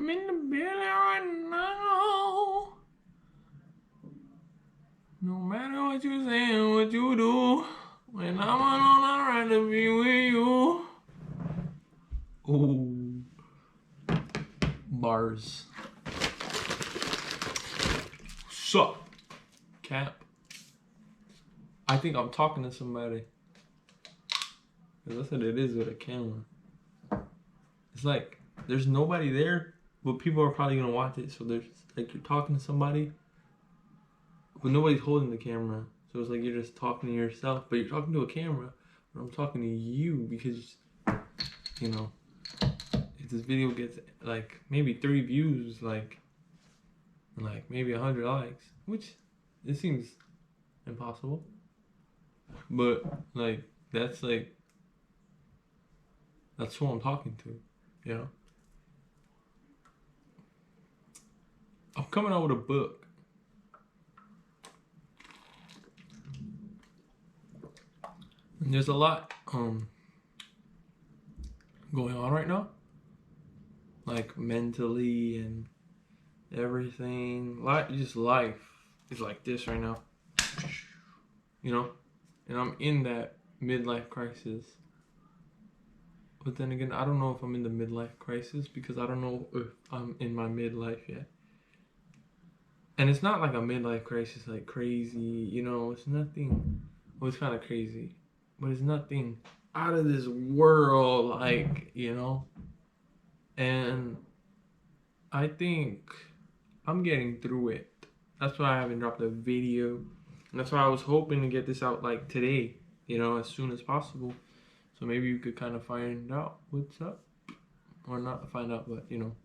I'm in the building right now. No matter what you say and what you do, when I'm alone, I'd rather be with you. Ooh. Bars. Sup, Cap? I think I'm talking to somebody. Cause that's what it is with a camera. It's like there's nobody there, but people are probably gonna watch it. So there's like you're talking to somebody, but nobody's holding the camera. So it's like you're just talking to yourself, but you're talking to a camera. But I'm talking to you because, you know, if this video gets like maybe 3 views, like maybe 100 likes, which it seems impossible. But like that's who I'm talking to, you know. I'm coming out with a book. And there's a lot going on right now, like mentally and everything. Like just life is like this right now, you know. And I'm in that midlife crisis. But then again, I don't know if I'm in the midlife crisis because I don't know if I'm in my midlife yet. And it's not like a midlife crisis like crazy, you know, it's nothing. Well, it's kind of crazy, but it's nothing out of this world, like, you know. And I think I'm getting through it. That's why I haven't dropped a video. And that's why I was hoping to get this out like today, you know, as soon as possible. So maybe you could kind of find out what's up. Or not find out, but, you know.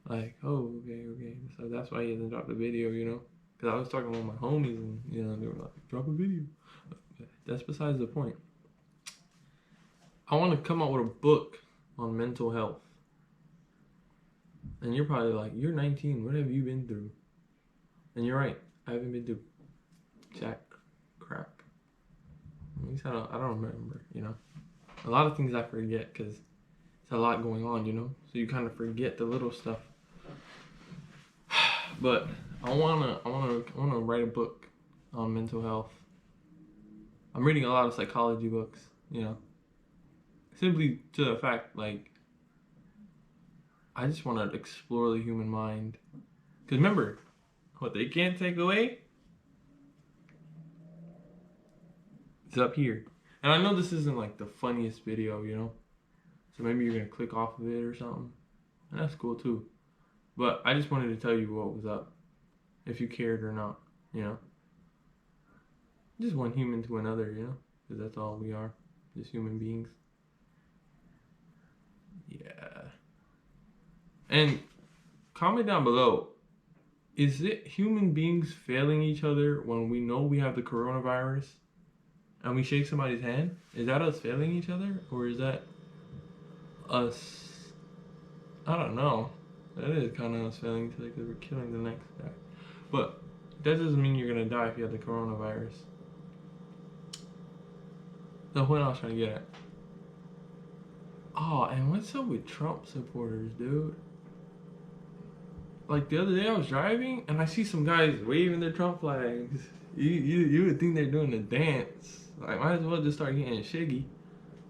Like, oh, okay. So that's why he hasn't dropped a video, you know. Because I was talking with my homies and, you know, they were like, drop a video. That's besides the point. I want to come out with a book on mental health. And you're probably like, you're 19. What have you been through? And you're right. I haven't been through jack crap. At least I don't remember, you know. A lot of things I forget because it's a lot going on, you know. So you kind of forget the little stuff. But I wanna write a book on mental health. I'm reading a lot of psychology books, you know. Simply to the fact, like, I just want to explore the human mind. Because remember, what they can't take away is up here. And I know this isn't like the funniest video, you know. So maybe you're going to click off of it or something. And that's cool too. But I just wanted to tell you what was up. If you cared or not, you know. Just one human to another, you know. Because that's all we are. Just human beings. Yeah. And comment down below. Is it human beings failing each other when we know we have the coronavirus and we shake somebody's hand? Is that us failing each other? Or is that us? I don't know. That is kind of us failing each other because we're killing the next guy. But that doesn't mean you're going to die if you have the coronavirus. The point I was trying to get at. Oh, and what's up with Trump supporters, dude? Like the other day I was driving and I see some guys waving their Trump flags. You would think they're doing a dance. Like might as well just start getting shiggy.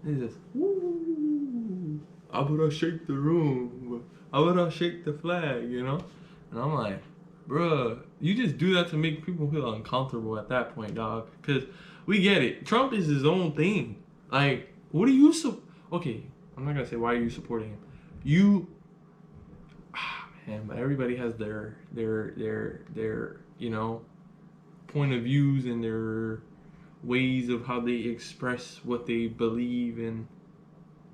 They just woo. How about I shake the room? How about I shake the flag? You know? And I'm like, bruh, you just do that to make people feel uncomfortable at that point, dog. Cause we get it. Trump is his own thing. Like, what do you okay, I'm not gonna say why are you supporting him. Man, but everybody has their you know, point of views and their ways of how they express what they believe and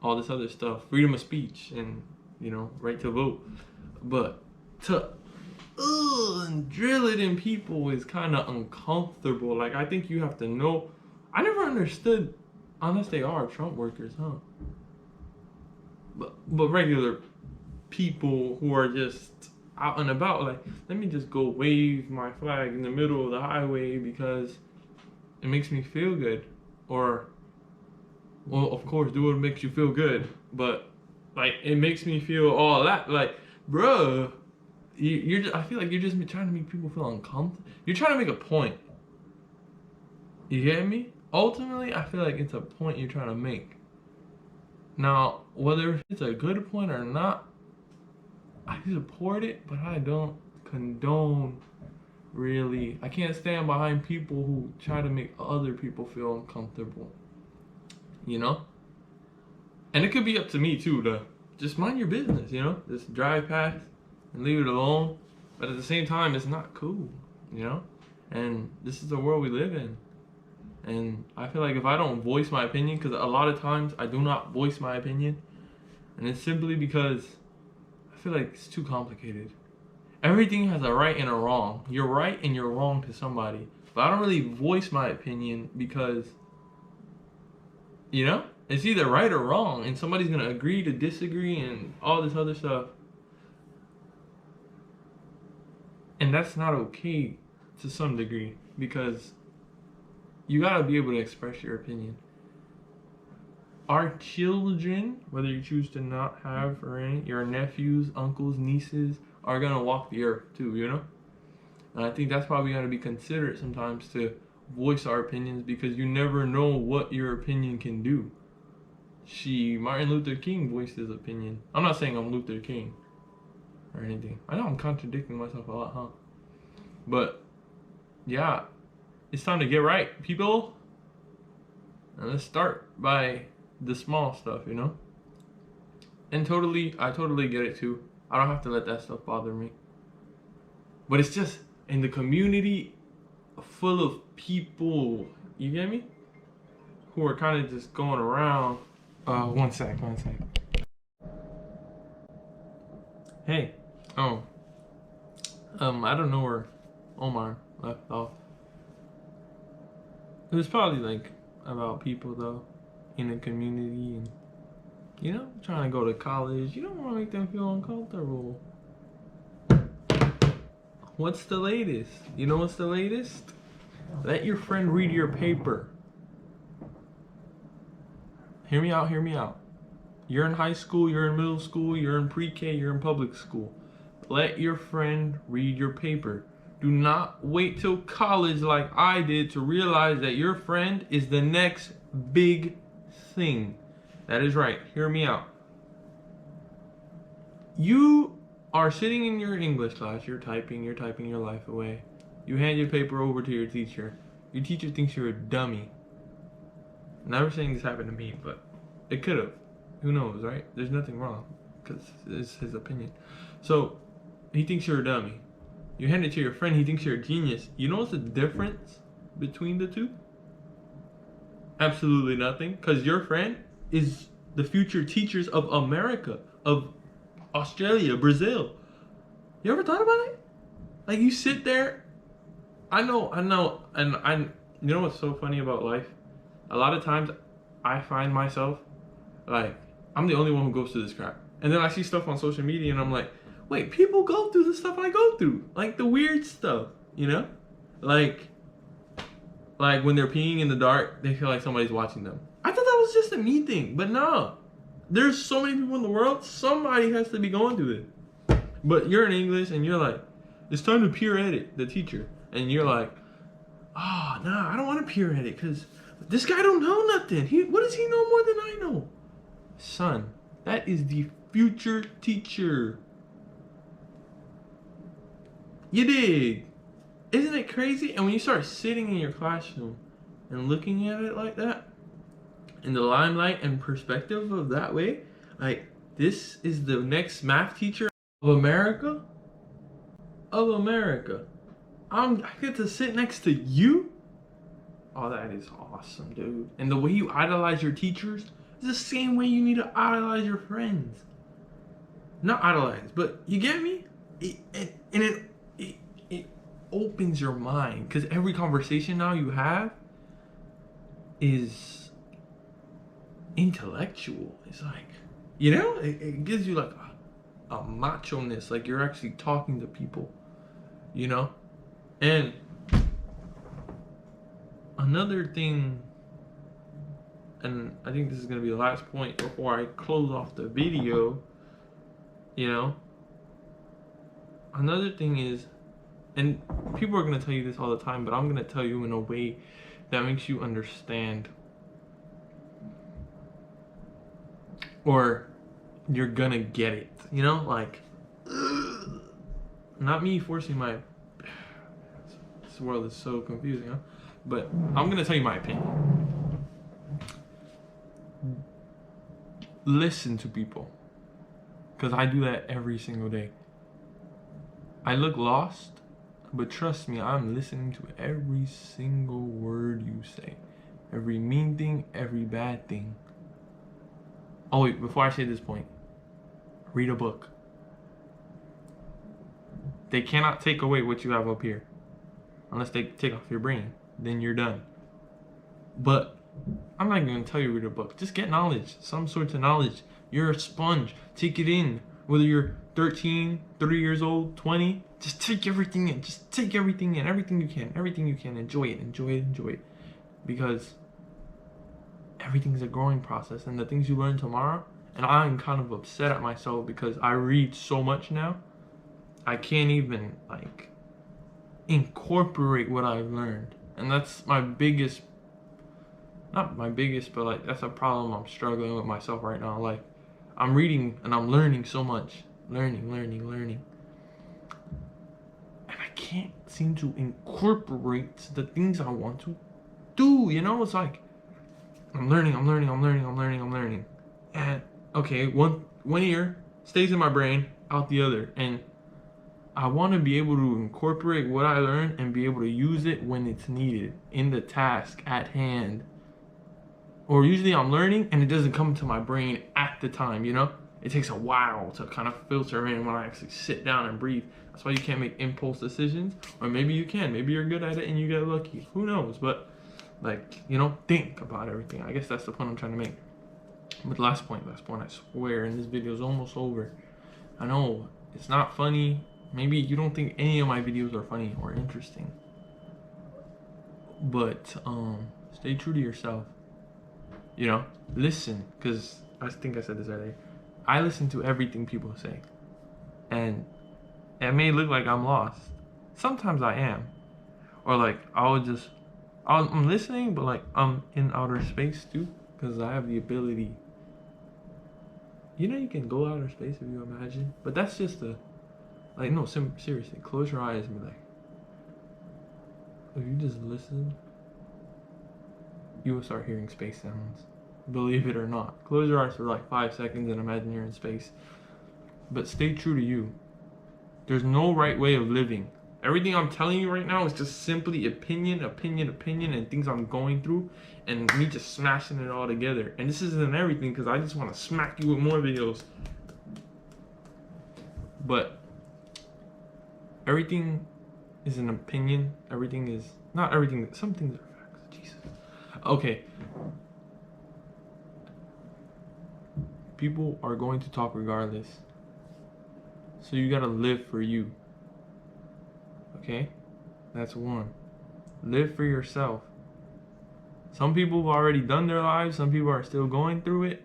all this other stuff, freedom of speech and, you know, right to vote. But to drill it in people is kind of uncomfortable. Like, I think you have to know. I never understood, unless they are Trump workers, huh? But regular people who are just out and about, like, let me just go wave my flag in the middle of the highway because it makes me feel good. Or, well, of course, do what makes you feel good, but Like, it makes me feel all that. Like, bruh, you're just, I feel like you're just trying to make people feel uncomfortable. You're trying to make a point. You get me? Ultimately, I feel like it's a point you're trying to make. Now, whether it's a good point or not, I support it, but I don't condone really. I can't stand behind people who try to make other people feel uncomfortable. You know? And it could be up to me too to just mind your business, you know? Just drive past and leave it alone. But at the same time, it's not cool, you know? And this is the world we live in. And I feel like if I don't voice my opinion, because a lot of times I do not voice my opinion, and it's simply because I feel like it's too complicated. Everything has a right and a wrong. You're right and you're wrong to somebody. But I don't really voice my opinion because, you know, it's either right or wrong, and somebody's going to agree to disagree and all this other stuff. And that's not okay to some degree because you got to be able to express your opinion. Our children, whether you choose to not have or any, your nephews, uncles, nieces, are going to walk the earth too, you know? And I think that's why we got to be considerate sometimes to voice our opinions because you never know what your opinion can do. Martin Luther King voiced his opinion. I'm not saying I'm Luther King or anything. I know I'm contradicting myself a lot, huh? But yeah, it's time to get right, people. And let's start by the small stuff, you know? And I totally get it too. I don't have to let that stuff bother me. But it's just in the community full of people, you get me? Who are kind of just going around. One sec. Hey, I don't know where Omar left off. It was probably like about people though in the community and, you know, trying to go to college. You don't want to make them feel uncomfortable. What's the latest? You know what's the latest? Let your friend read your paper. Hear me out. You're in high school, you're in middle school, you're in pre-K, you're in public school. Let your friend read your paper. Do not wait till college like I did to realize that your friend is the next big thing. That is right. Hear me out. You are sitting in your English class, you're typing your life away. You hand your paper over to your teacher. Your teacher thinks you're a dummy. I'm never saying this happened to me, but it could have. Who knows, right? There's nothing wrong because it's his opinion. So he thinks you're a dummy. You hand it to your friend, he thinks you're a genius. You know what's the difference between the two? Absolutely nothing, because your friend is the future teachers of America, of Australia, Brazil. You ever thought about it? Like, you sit there. I know, and you know what's so funny about life? A lot of times, I find myself, like, I'm the only one who goes through this crap. And then I see stuff on social media, and I'm like, wait, people go through the stuff I go through. Like, the weird stuff, you know? Like when they're peeing in the dark, they feel like somebody's watching them. I thought that was just a me thing, but no. There's so many people in the world, somebody has to be going through it. But you're in English, and you're like, it's time to peer edit the teacher. And you're like, oh, nah, I don't want to peer edit, because this guy don't know nothing. What does he know more than I know? Son, that is the future teacher. You dig? Isn't it crazy? And when you start sitting in your classroom and looking at it like that, in the limelight and perspective of that way, like, this is the next math teacher of America? Of America. I get to sit next to you? Oh, that is awesome, dude. And the way you idolize your teachers is the same way you need to idolize your friends. Not idolize, but you get me? It opens your mind, because every conversation now you have is intellectual. It's like, you know, it gives you like a macho-ness, like you're actually talking to people, you know? And another thing and I think this is going to be the last point before I close off the video, you know, another thing is, and people are going to tell you this all the time, but I'm going to tell you in a way that makes you understand, or you're going to get it, you know, like, not me forcing my, this world is so confusing, huh? But I'm going to tell you my opinion. Listen to people, because I do that every single day. I look lost, but trust me, I'm listening to every single word you say, every mean thing, every bad thing. Oh wait, before I say this point, read a book. They cannot take away what you have up here unless they take off your brain. Then you're done. But I'm not going to tell you to read a book. Just get knowledge, some sorts of knowledge. You're a sponge. Take it in. Whether you're 13, 3 years old, 20, just take everything in. Just take everything in. Everything you can. Everything you can. Enjoy it. Enjoy it. Enjoy it. Because everything's a growing process. And the things you learn tomorrow, and I'm kind of upset at myself because I read so much now. I can't even, like, incorporate what I've learned. And that's my biggest, not my biggest, but like that's a problem I'm struggling with myself right now. Like, I'm reading and I'm learning so much. Learning. And I can't seem to incorporate the things I want to do, you know? It's like, I'm learning. And, okay, one ear stays in my brain, out the other. And I want to be able to incorporate what I learned and be able to use it when it's needed in the task at hand. Or usually I'm learning and it doesn't come to my brain at the time, you know? It takes a while to kind of filter in when I actually sit down and breathe. That's why you can't make impulse decisions. Or maybe you can. Maybe you're good at it and you get lucky. Who knows? But, like, you know, think about everything. I guess that's the point I'm trying to make. But last point, I swear, and this video is almost over. I know, it's not funny. Maybe you don't think any of my videos are funny or interesting. But, stay true to yourself. You know, listen, because I think I said this earlier. I listen to everything people say. And it may look like I'm lost. Sometimes I am. Or like, I'm listening, but like I'm in outer space too. Because I have the ability. You know, you can go outer space if you imagine. But that's just like, no, seriously, close your eyes and be like, if you just listen, you will start hearing space sounds. Believe it or not. Close your eyes for like 5 seconds and imagine you're in space. But stay true to you. There's no right way of living. Everything I'm telling you right now is just simply opinion, and things I'm going through, and me just smashing it all together. And this isn't everything because I just want to smack you with more videos. But everything is an opinion. Everything is not everything. Some things are facts. Jesus. Okay. People are going to talk regardless. So you gotta live for you. Okay? That's one. Live for yourself. Some people have already done their lives. Some people are still going through it.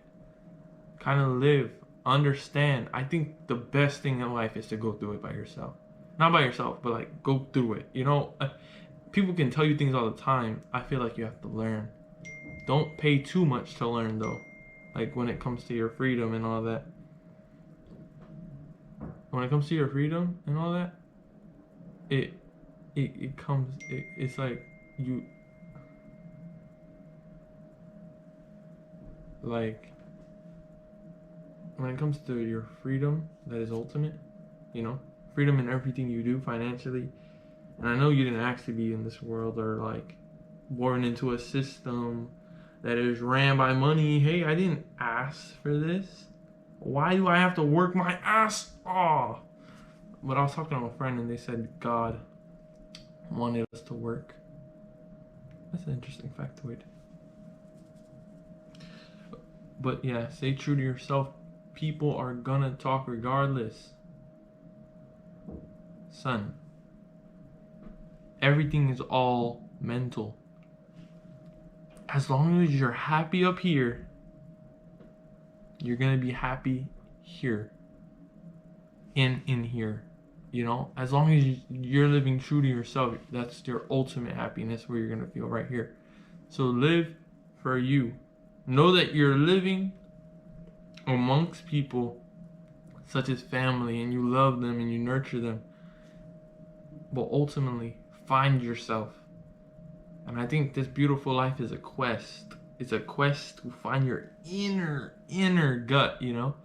Kind of live. Understand. I think the best thing in life is to go through it by yourself. Not by yourself, but like go through it. You know, people can tell you things all the time. I feel like you have to learn. Don't pay too much to learn though. Like when it comes to your freedom and all that. When it comes to your freedom and all that, it's like you, like, when it comes to your freedom that is ultimate, you know, freedom in everything you do financially. And I know you didn't actually be in this world or like born into a system that is ran by money. Hey, I didn't ask for this. Why do I have to work my ass off? But I was talking to a friend and they said God wanted us to work. That's an interesting factoid. But yeah, stay true to yourself. People are gonna talk regardless. Son, everything is all mental. as long as you're happy up here, you're gonna be happy here. In here. You know, as long as you're living true to yourself, that's your ultimate happiness where you're going to feel right here. So live for you. Know that you're living amongst people such as family, and you love them and you nurture them. But ultimately, find yourself. And I think this beautiful life is a quest. It's a quest to find your inner gut, you know?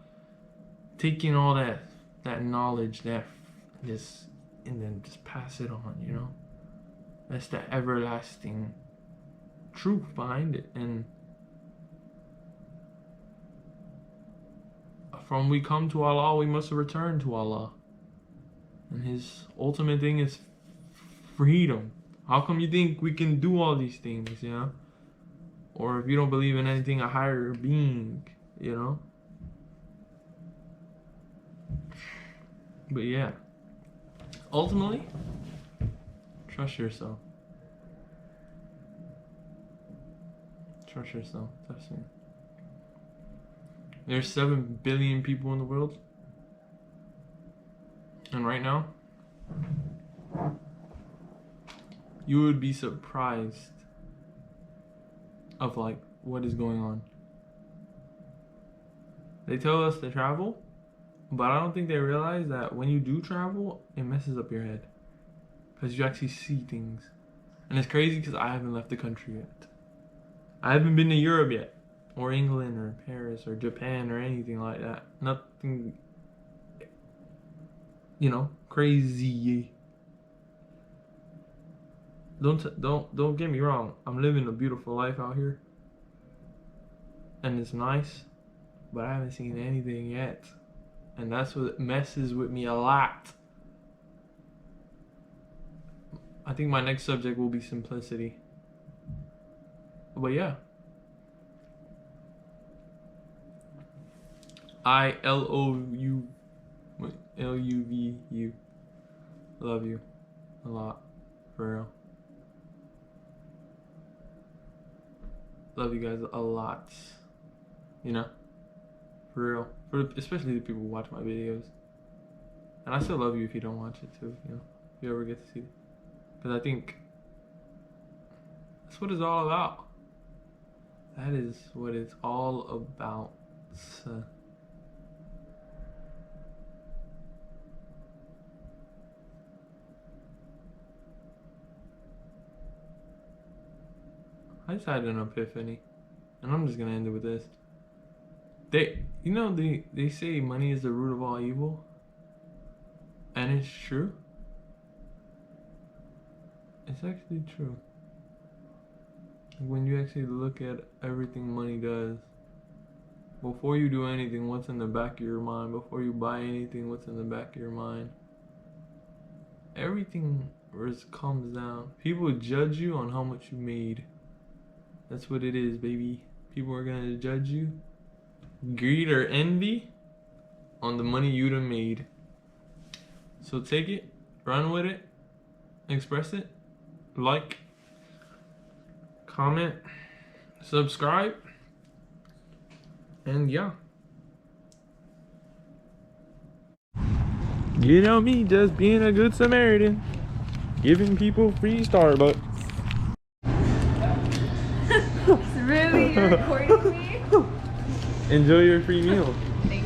Taking all that knowledge, and then just pass it on, you know? That's the everlasting truth behind it. And from we come to Allah, we must return to Allah. And his ultimate thing is freedom. How come you think we can do all these things, you know? Or if you don't believe in anything, a higher being, you know? But yeah, ultimately, trust yourself. Trust yourself. Trust me. There's 7 billion people in the world. And right now, you would be surprised of like what is going on. They tell us to travel, but I don't think they realize that when you do travel, it messes up your head. Because you actually see things. And it's crazy because I haven't left the country yet. I haven't been to Europe yet. Or England or Paris or Japan or anything like that. Nothing, you know, crazy. Don't get me wrong. I'm living a beautiful life out here. And it's nice. But I haven't seen anything yet. And that's what messes with me a lot. I think my next subject will be simplicity. But yeah. ILOUVU. Love you a lot. For real. Love you guys a lot. You know? For real. Especially the people who watch my videos. And I still love you if you don't watch it too, you know? If you ever get to see it. Because I think that's what it's all about. That is what it's all about. I just had an epiphany. And I'm just gonna end it with this. They say money is the root of all evil. And it's true. It's actually true. When you actually look at everything money does, before you do anything, what's in the back of your mind? Before you buy anything, what's in the back of your mind? Everything comes down. People judge you on how much you made. That's what it is, baby. People are gonna judge you. Greed or envy on the money you done made. So take it, run with it, express it, like, comment, subscribe, and yeah. You know me, just being a good Samaritan, giving people free Starbucks. Really? You're recording me? Enjoy your free meal. Thank